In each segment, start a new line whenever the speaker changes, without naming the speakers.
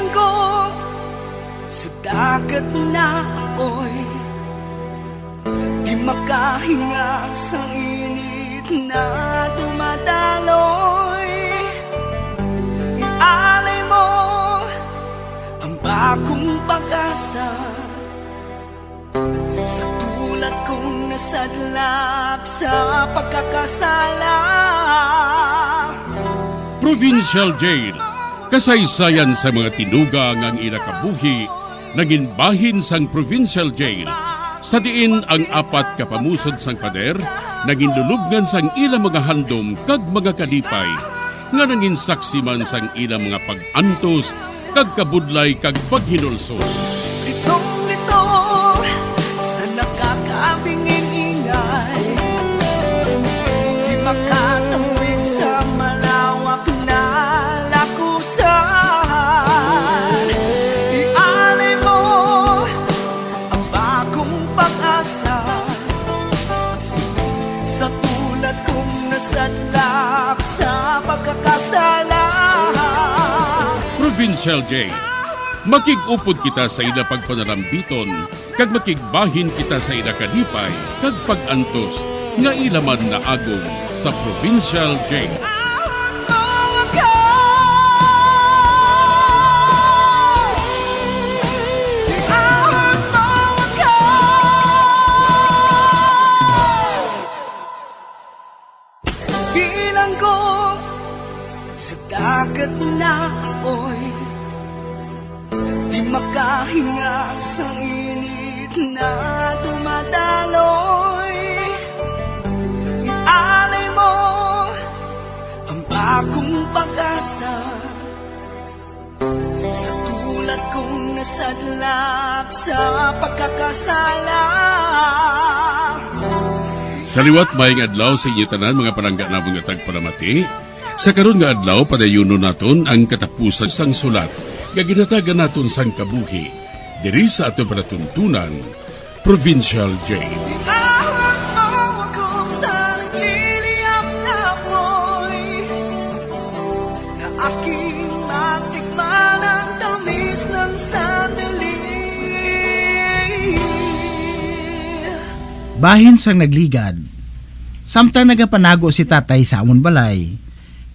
Bilang ko sa dagat na apoy, di makahinga sa init na dumadaloy. Ialay mo ang bagong pag-asa sa tulad kong nasadlak sa pagkakasala.
Provincial Jail, kasaysayan sa mga tinuga ngang inakabuhi, naging bahin sang Provincial Jail. Sa diin ang apat kapamusod sang pader, naging lulubngan sang ilang mga handom kag mga kalipay, nga naging saksi man sang ilang mga pag-antos, kag kabudlay kag paghinulsol.
Litong-lito sa nakakabingin ingay, di makatawid sa malawak na lakusan. Ialay mo ang bagong pag-asa sa tulad kong nasadlak sa pagkakasala.
Provincial Jail, makig-upod kita sa ila pagpanarambiton, kag makigbahin kita sa ila kalipay, kag pag-antos, nga ilaman na agong sa Provincial Jail.
Bilang ko sa dagat na apoy, di makahinga sa init na dumadaloy. Ialay mo ang bagong pag-asa sa tulad kong nasadlak sa pagkakasala.
Sa liwat maayong adlaw sa inyo tanan mga palangga na mga tagpalamati, sa karon nga adlaw padayuno naton ang katapusan sang sulat nga ginatagan naton sang kabuhi diri sa aton panatuntunan, Provincial Jail.
Ihawak mo ako sa nagliliyap na apoy, na aking matikman ang tamis ng sandali.
Bahin sang nagligad. Samtang nagapanago si tatay sa amon balay,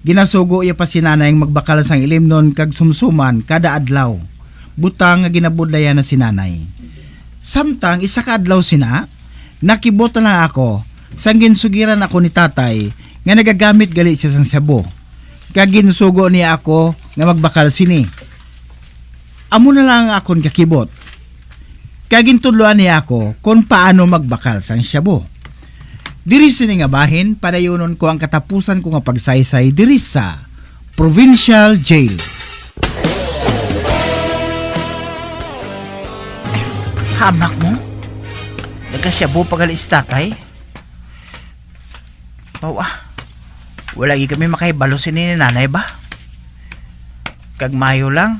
ginasugo iya pa si nanay ang magbakal sang ilimnon kag sumsuman kada adlaw. Butang nga ginabudlayan na si nanay. Samtang isa ka adlaw sina, nakibot na ako sang ginsugiran ako ni tatay nga nagagamit gali siya sang sabo. Kag ginsugo niya ako nga magbakal sini. Amo na lang akon kakibot. Kag gintudloan niya ako kung paano magbakal sang sabo. Diri sini nga bahin, padayunon ko ang katapusan ko nga pagsaysay diri sa Provincial Jail. Hamak mo? Nagkasyabo pagali si tatay? Bawa, wala kami makahibalo sini ni nanay ba? Kag mayo lang,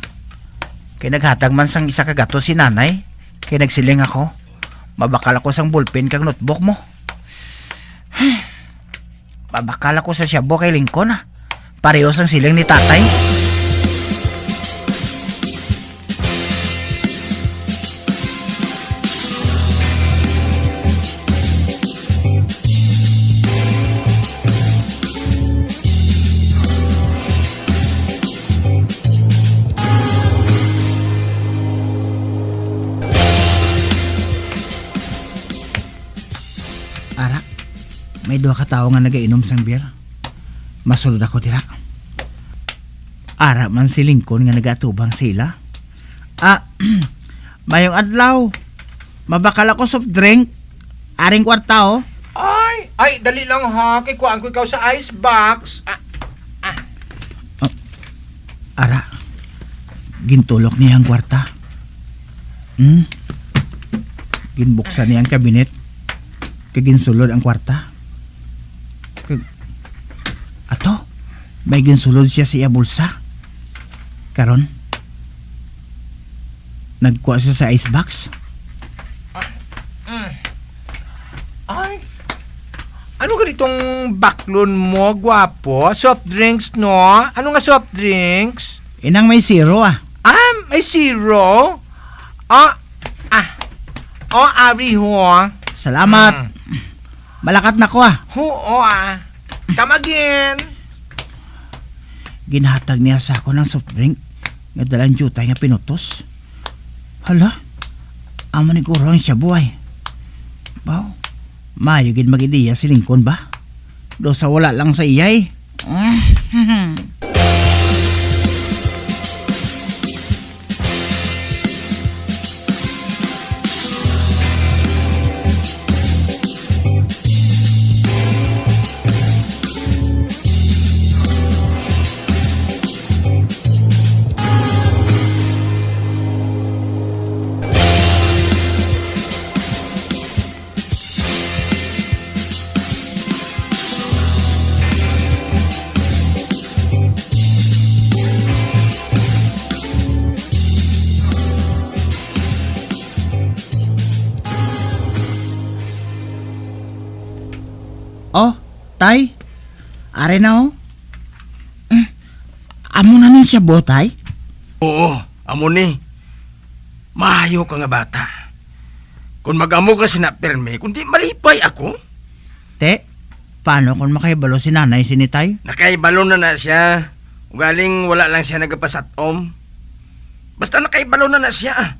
kay naghatag man sang isa kagato si nanay, kay nagsiling ako, mabakal ako sang ballpen kag notebook mo. Babakal ako sa syabo kay Lincoln ah. Parehos ang siling ni tatay. Ara, may duha ka tao nga nagainom sang beer. Masulod ako tira. Ara man si Lincoln nga nagatubang sila. Mayong adlaw. Mabakal ako soft drink. Aring kwarta oh.
Ay, dali lang ha. Kay kuhaan ko ikaw sa ice box.
Ara, gintulok niya ang kwarta. Ginbuksan niya ang kabinet. Kaginsulod ang kwarta. Ato, may ginsulod siya sa iya bulsa. Karon, nagkuha siya sa ice box.
Ay, ano ganitong baklon mo, gwapo? Soft drinks, no? Ano nga soft drinks?
Inang may zero ah.
May zero? Ari ho.
Salamat. Malakat na ko
Huo Come again.
Ginhatag niya sa ako ng soft drink. Nga dalang jutay nga pinutos. Hala, amo ni kurang siya buhay. Baw, mayo gid mag-ideya si Lincoln ba? Do sa wala lang sa iyay. Oh, tay. Are na oh. Amo na nin siya bo, tay?
Oo, amo ni. Mahayo ka nga bata. Kung mag-amo ka sinapirme, kundi malipay ako.
Te, paano kung makaibalo si nanay sinitay?
Nakaibalo na siya. Galing wala lang siya nagapasatom. Basta nakaibalo na siya.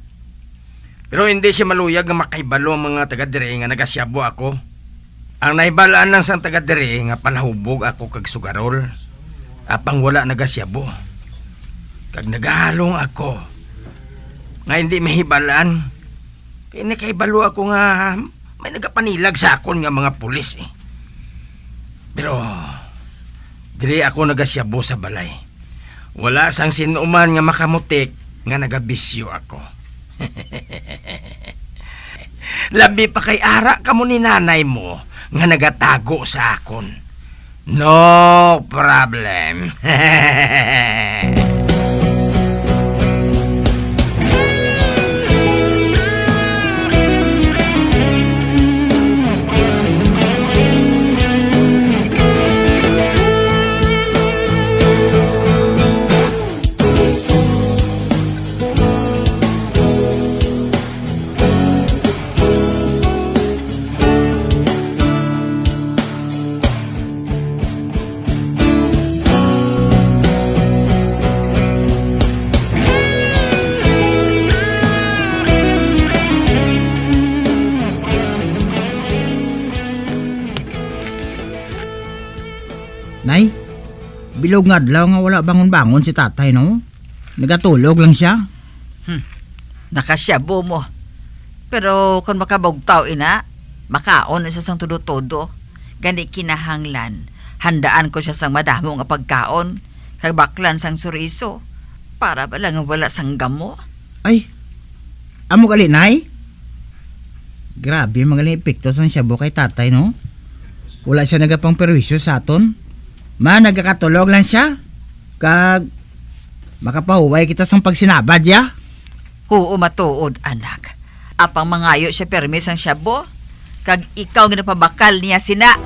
Pero hindi siya maluyag nga makaibalo ang mga taga-dire nga nagasyabo ako. Ang naibalaan lang sang taga-dire nga panahubog ako kag sugarol. Apang wala nagasyabo. Kag nagahalong ako. Nga hindi mahibalaan. Kaya nakaibalo ako nga may nagapanilag sa akon nga mga pulis eh. Pero dire ako nagasyabo sa balay. Wala sang sinuman nga makamutik nga nagabisyo ako. Labi pa kay ara kamo ni nanay mo nga nagatago sa akon. No problem.
Nay, bilog nga adlaw nga wala bangon-bangon si tatay, no? Nagatulog lang siya.
Nakasyabo mo. Pero kung makabugtaw ina, makaon isa sang todo-todo. Gani kinahanglan. Handaan ko siya sang madamo nga pagkaon. Kag baklan sang suriso. Para ba lang wala sang gamo?
Ay, amo gali, nay? Grabe, magaling epekto sang syabo kay tatay, no? Wala siya nagapang perwisyo sa aton. Nagkakatulog lang siya. Kag makapahuway kita sang pagsinabad ya.
Oo, matuod, anak. Apang mangayo siya permis ang syabo. Kag ikaw nga napabakal niya sina.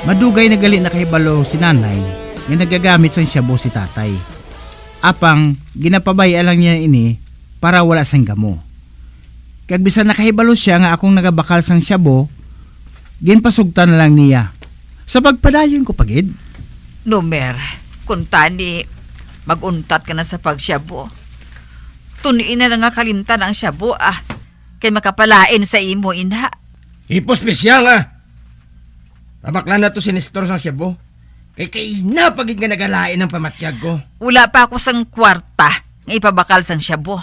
Madugay na gali na kahibalo si nanay nga nagagamit sa syabo si tatay. Apang ginapabaya lang niya ini para wala sang gamo. Kag bisan nakahibalo siya nga akong nagabakal sang syabo, ginpasugtan na lang niya. Sa pagpadayon ko pagid.
Numer, kung tani, maguntat ka na sa pagsyabo. Tuniin na nga kalimtan ang syabo kay makapalain sa imo ina.
Hipospesya nga. Tabaklan na to si Nestor sa Cebu. Kay napagid nga nagalain ang pamatyag ko.
Wala pa ako sang kwarta nga ipabakal sang syabo.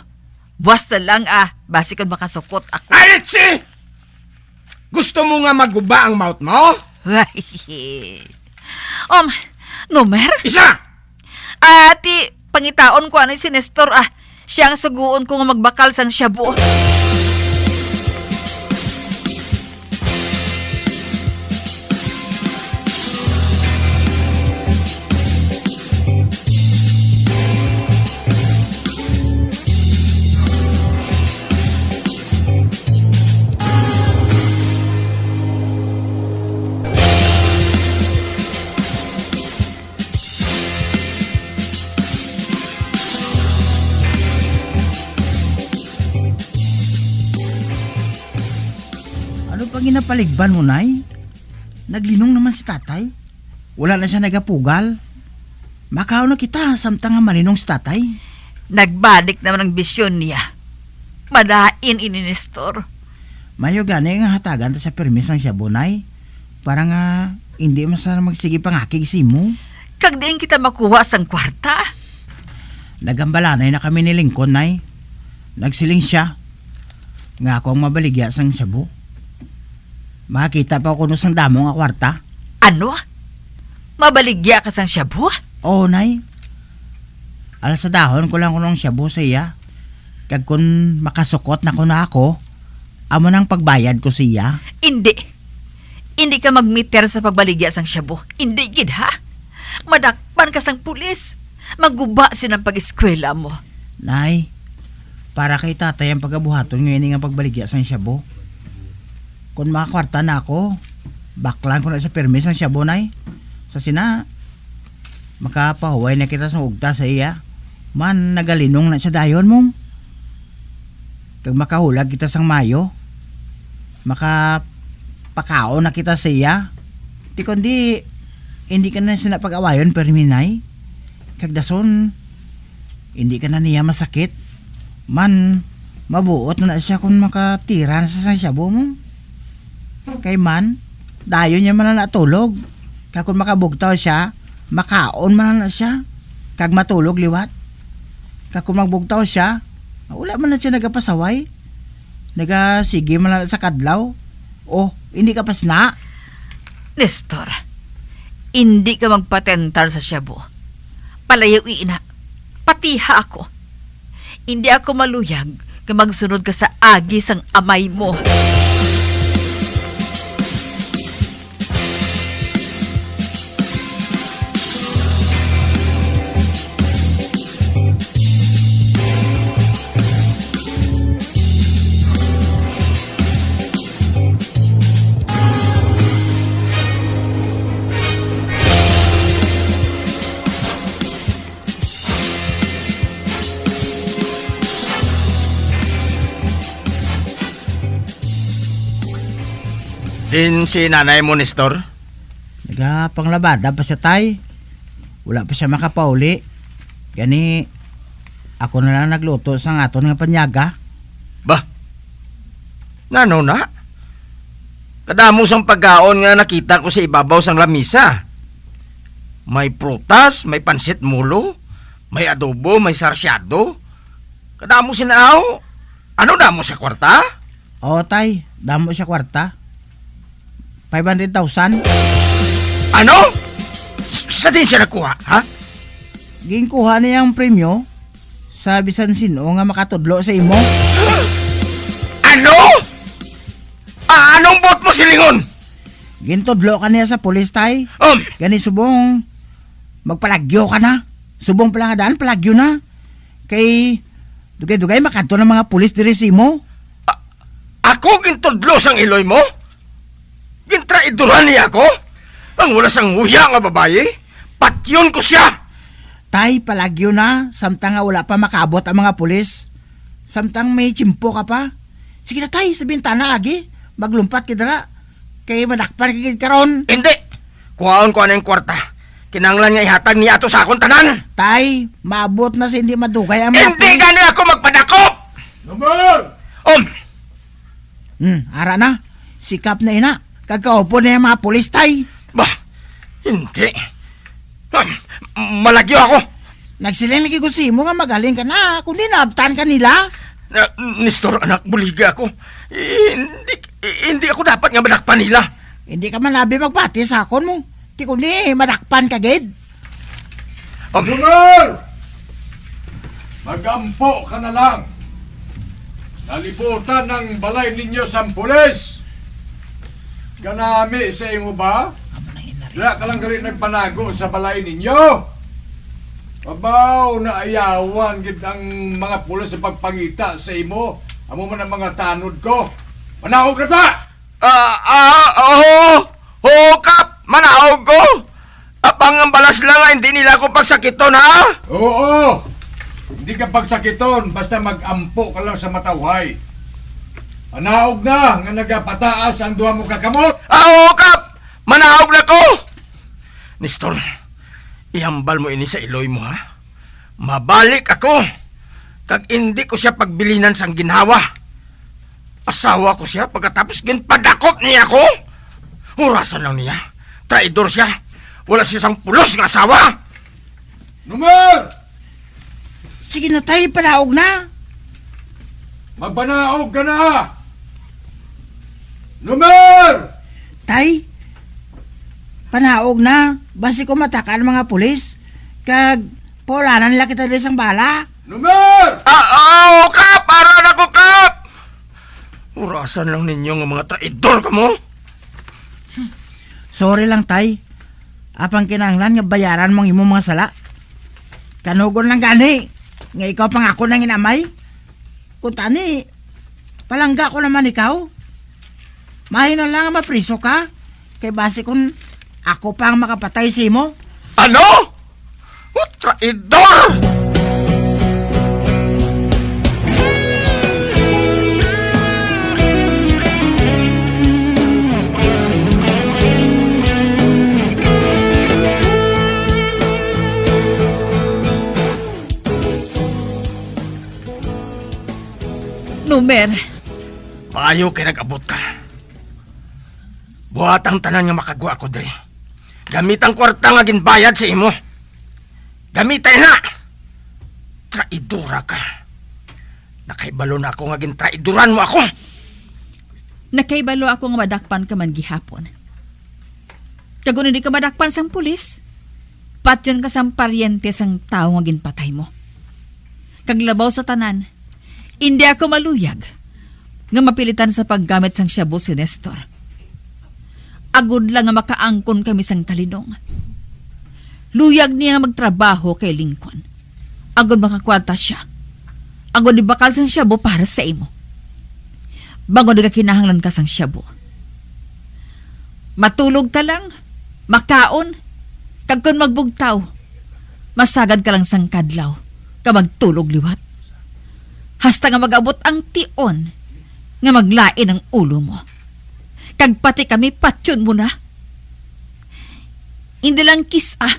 Buwas na lang basi kung makasupot ako.
Aritsi! Gusto mo nga maguba ang mouth mo?
Numer?
Isa!
Ati, pangitaon ko si Nestor siya ang suguon ko nga magbakal sang syabo.
ang ginapaligban mo, Nay? Naglinong naman si tatay. Wala na siya nagapugal. Makaw na kita, samtang nga malinong si tatay.
Nagbalik naman ang bisyon niya. Madain ini ni Nestor.
Mayo gani nga hatagan ta sa permis ng siya, Nay. Para nga hindi masana magsige pangakig si mo.
Kag diin kita makuha sang kwarta.
Nagambalanay na kami ni Lincoln, Nay. Nagsiling siya. Nga ako ang mabaligya sang Cebu. Makakita pa ako sang damo nga kwarta.
Ano? Mabaligya ka sang Shabu?
Oo, Nay. Alas sa dahon ko lang kunong Cebu sa iya. Kag kun makasukot na ko na ako, amo nang pagbayad ko siya.
Hindi. Hindi ka magmeter sa pagbaligya sang Shabu. Hindi gid ha. Madakpan ka sang pulis. Magguba sinang pag-eskwela mo.
Nay, para kay tatay ang pagabuhaton ngayon nga pagbaligya sang Cebu. Kung makakwarta na ako, baklan ko na sa permis ng Cebu, Nay. Sa sina, makapahuway na kita sa ugta sa iya. Man, nagalinong na siya dayon mong. Kag makahulag kita sang Mayo, makapakao na kita sa iya. Di kundi, hindi ka na siya napag-awayon, perminay. Kag dason, hindi ka na niya masakit. Man, mabuot na siya kung makatira na sa Cebu mo. Kay man, dayon niya man na natulog. Kag kung makabugtaw siya, makaon man na siya. Kag matulog liwat. Kag kung magbugtaw siya, wala man na siya nagapasaway. Nagasige man na sa kadlaw. Oh, hindi ka pasna.
Nestor, hindi ka magpatentar sa Shabu. Palayaw ina. Patiha ako. Hindi ako maluyag kung magsunod ka sa agi sang amay mo.
Din si nanay mo, Nestor?
Nagapanglabada pa siya, tay. Wala pa siya makapauli. Gani, ako na lang nagluto sa aton nga panyaga.
Bah, nano na? Kadamo sang pagkaon nga nakita ko sa ibabaw sang lamisa. May prutas, may pansit mulo, may adobo, may sarsyado. Kadamo sinaaw. Ano damo sa kwarta?
Oo, tay. Damo siya kwarta. 500,000.
Ano? Sa din siya nakuha, ha?
Ginkuha niya ang premyo sa bisan sino nga makatudlo sa imo.
Ano? Anong bot mo, silingon?
Gintudlo ka niya sa pulis, tay. Gani subong magpalagyo ka na. Subong palangadaan, palagyo na. Kay dugay-dugay makanto ng mga pulis diri sa imo.
Ako gintudlo sang iloy mo? Gintraiduran niya ako? Ang wala sang huya nga babae? Patyon ko siya!
Tay, palagyo na. Samtang nga wala pa makabot ang mga pulis. Samtang may chimpo ka pa. Sige na, tay, sa bintana, agi. Maglumpat ka dara. Kay manakpan ka karon.
Hindi! Kuhaon ko na yung kwarta. Kinanglan nga ihatag niya ato sa akong tanan.
Tay, maabot na sa hindi madugay ang mga
Hindi
pulis.
gani ako magpadakop!
Naman!
Ara na. Sikap na ina. Kagkaupo na yung mga pulis, tay.
Bah, hindi. Malagyo ako.
Nagsiling lagi ko si mo nga magaling ka na. Kundi naabtan ka nila.
Nestor, anak, buliga ako. Hindi ako dapat nga madakpan nila.
Hindi ka man labi magpati sa akon mo. Di kundi madakpan ka, gid.
Naman! Magampo ka na lang. Nalibutan ng balay ninyo sa pulis. Ganami sa imo ba? Wala ka lang gali nagpanago sa balay ninyo. Babaw na ayawan gid ang mga pulis sa pagpangita sa imo. Amo man ang mga tanod ko. Manahog na ta!
Kap! Manahog ko! Apang ang balas lang nga, hindi nila ako pagsakiton, ha?
Oo! Hindi ka pagsakiton, basta mag-ampo ka lang sa matawhay.
Anaog na nga nagapataas ang duha mo kakamot.
Oo, Kap! Manahog na ko! Nestor, ihambal mo ini sa iloy mo, ha? Mabalik ako! Kag hindi ko siya pagbilinan sang ginhawa. Asawa ko siya pagkatapos ginpadakop niya ako. Hurasan lang niya. Traidor siya. Wala siya sang pulos ng asawa.
Numer!
Sige na tay, panaog na.
Magbanaog ka na! Numer!
Tay, panaog na. Basi ko matakan mga pulis. Kag, paulanan nila kita rin sang bala.
Numer!
Oo, Kap! Para na ko, Kap! Hurasan lang ninyo ng mga traidor ka mo.
Sorry lang tay. Apang kinahanglan nga bayaran mong imong mga sala. Kanugon lang gani. Nga ikaw pang ako nang inamay. Kung tani, palangga ko naman ikaw. Mahina lang nga mapriso ka. Kay base kung ako pang makapatay sa imo.
Ano? Traidor!
Numer,
Maayo kay nag-abot ka. Buhat ang tanan nga makagwa ko diri. Gamit ang kwarta nga ginbayad sa imo. Gamitay na! Traidora ka. Nakaibalo na ako nga gintraidoran mo ako.
nakaibalo ako nga madakpan ka man gihapon. Kagun hindi ka madakpan sang pulis, patyon ka sang paryente sang tao nga ginpatay mo. Kaglabaw sa tanan, hindi ako maluyag nga mapilitan sa paggamit sang shabu si Nestor. Agud lang nga makaangkon kami sang kalinong. Luyag niya nga magtrabaho kay Lincoln. Agud makakwanta siya. Agud di bakal sang shabu para sa imo. Bago di ka kinahanglan ka sang shabu. Matulog ka lang, makaon, kag kun magbugtaw, masagad ka lang sang kadlaw, ka magtulog liwat. Hasta nga magabot ang tion, nga maglain ang ulo mo. Kag pati kami patyon mo na. Hindi lang kisa,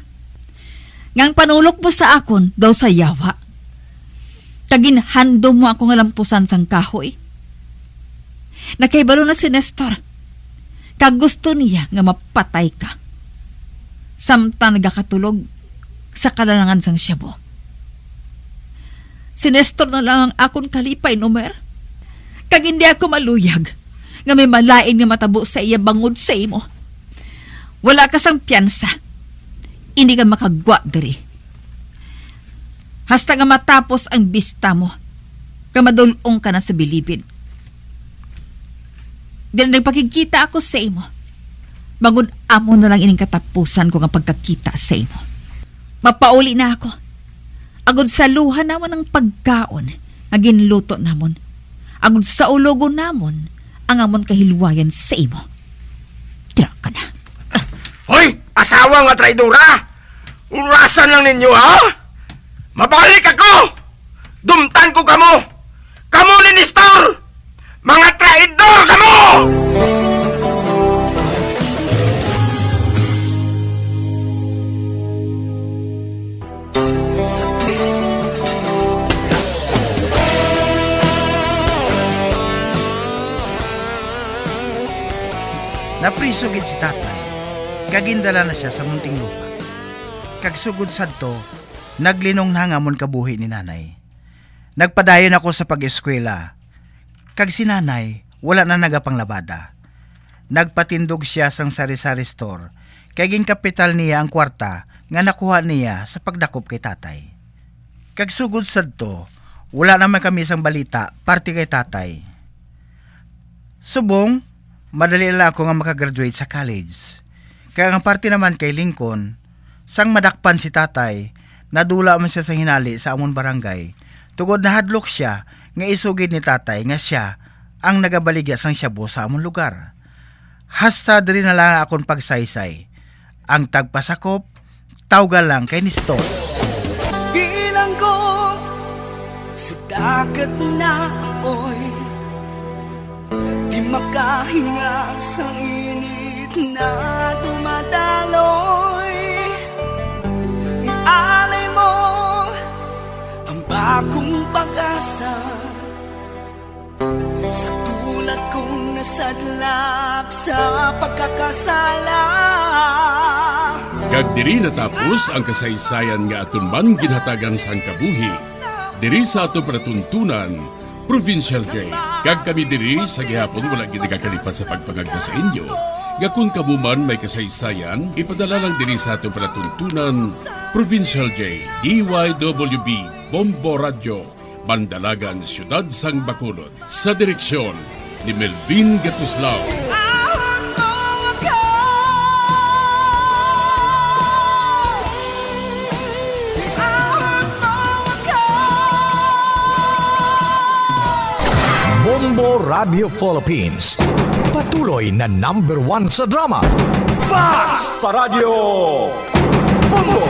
ngang panulok mo sa akon daw sa yawa. Kaginhando mo ako nga lampusan sang kahoy. Nakaibalo na si Nestor. Kag gusto niya nga mapatay ka. Samtang nagakatulog sa kalalangan sang shabu. Si Nestor na lang ang akon kalipay, Nomer. Kag hindi ako maluyag nga may malain nga matabo sa iya bangod sa imo. Wala ka sang piyansa. Hindi ka makagwa diri. Hasta nga matapos ang bista mo, kamadulong ka na sa bilibid. Dahil nagpakikita ako sa imo, bangod amo na lang ining katapusan ko nga pagkakita sa imo. Mapauli na ako. Agud sa luha namon ang pagkaon nga ginluto namon. Agud sa ulogo namon ang amon kahilwayan sa imo. Tira ka na.
Hoy! Asawa nga traidora! Urasan lang ninyo, ha? Mabalik ako! Dumtan ko kamo! Kamo ni Nestor! Mga traidor kamo!
Napriso gid si tatay. Kagindala na siya sa munting lupa. Kag sugod sadto, naglinong na ngamon kabuhi ni nanay. Nagpadayon ako sa pag-eskwela. Kag si nanay, wala na nagapanglabada. Nagpatindog siya sang sari-sari store. Kag kapital niya ang kwarta nga nakuha niya sa pagdakop kay tatay. Kag sugod sadto, wala naman kami sang balita parte kay tatay. Subong, madali lang ako nga makagraduate sa college. Kaya ang parte naman kay Lincoln, sang madakpan si tatay, nadula man siya sa hinali sa amon barangay. Tugod na hadlok siya, nga isugid ni tatay nga siya ang nagabaligya sang shabu sa amon lugar. Hasta diri na lang akon pagsaysay. Ang tagpasakop, tawgal lang kay Nestor.
Bilang ko sa dagat na apoy, makahinga sa init na dumadaloy. Ialay mo ang bagong pag-asa sa tulad kong nasadlak sa pagkakasala.
Kag diri natapos ang kasaysayan nga aton man ginhatagan sang kabuhi. Diri sa ato pratuntunan, Provincial J. Kag kami diri sa gihapon wala gid nagakalipat sa pagpangagda sa inyo. Nga kung kamuman may kasaysayan, ipadala lang diri sa ato pratuntunan, Provincial J. DYWB Bombo Radio, Bandalagan, Siyudad sang Bacolod. Sa direksyon ni Melvin Gatuslao.
Ahon mo ako. Ahon mo ako.
Bombo Radio Philippines. Patuloy na #1 sa drama. Basta Radio! Bombo!